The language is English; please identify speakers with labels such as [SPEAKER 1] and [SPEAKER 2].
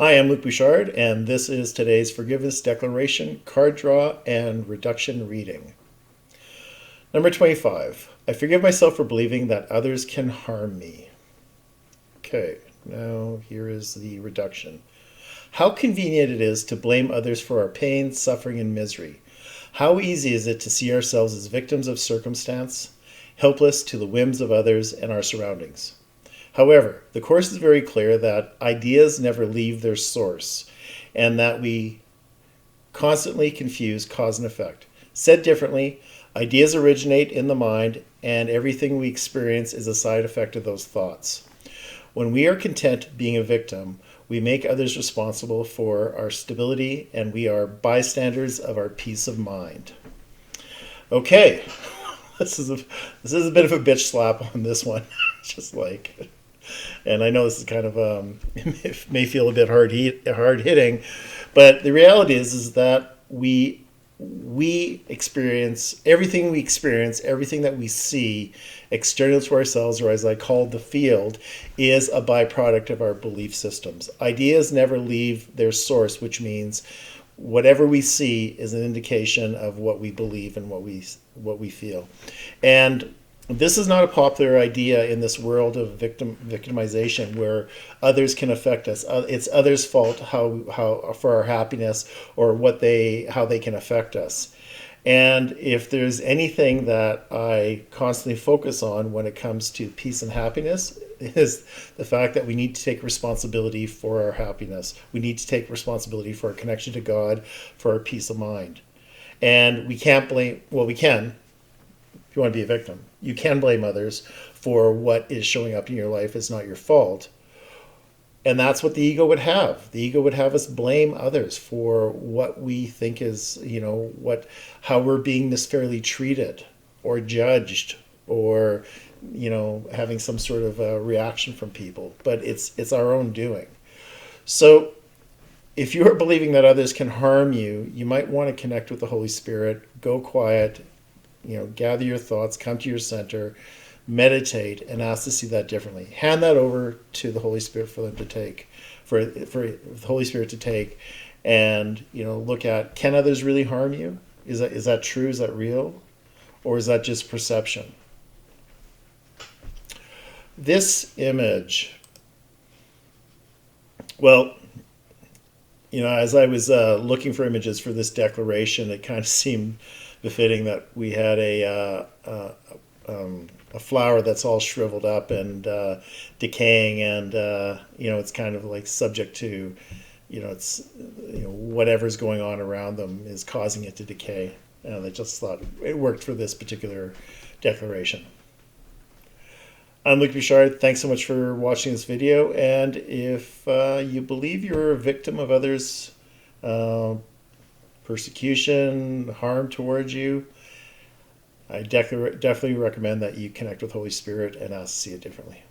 [SPEAKER 1] I am Luc Bouchard, and this is today's Forgiveness Declaration, card draw, and reduction reading. Number 25. I forgive myself for believing that others can harm me. Okay, now here is the reduction. How convenient it is to blame others for our pain, suffering, and misery. How easy is it to see ourselves as victims of circumstance, helpless to the whims of others and our surroundings. However, the Course is very clear that ideas never leave their source and that we constantly confuse cause and effect. Said differently, ideas originate in the mind and everything we experience is a side effect of those thoughts. When we are content being a victim, we make others responsible for our stability and we are bystanders of our peace of mind. Okay, this is a bit of a bitch slap on this one. Just like... And I know this is kind of it may feel a bit hard hitting, but the reality is that we experience everything that we see external to ourselves, or as I called the field, is a byproduct of our belief systems. Ideas never leave their source, which means whatever we see is an indication of what we believe and what we feel. And this is not a popular idea in this world of victimization where others can affect us. It's others' fault how for our happiness or how they can affect us. And if there's anything that I constantly focus on when it comes to peace and happiness, is the fact that we need to take responsibility for our happiness. We need to take responsibility for our connection to God, for our peace of mind. And we can't blame, well, we can, if you want to be a victim. You can blame others for what is showing up in your life. It's not your fault. And that's what the ego would have. The ego would have us blame others for what we think is, how we're being misfairly treated or judged or, having some sort of a reaction from people. But it's our own doing. So if you are believing that others can harm you, you might want to connect with the Holy Spirit, go quiet, gather your thoughts, come to your center, meditate, and ask to see that differently. Hand that over to the Holy Spirit for them to take, for the Holy Spirit to take, and look at, can others really harm you? Is that true? Is that real, or is that just perception? This image, well, as I was looking for images for this declaration, it kind of seemed befitting that we had a flower that's all shriveled up and decaying, and it's kind of like subject to, whatever's going on around them is causing it to decay. And I just thought it worked for this particular declaration. I'm Luc Bouchard. Thanks so much for watching this video. And if you believe you're a victim of others' persecution, harm towards you, I definitely recommend that you connect with Holy Spirit and ask to see it differently.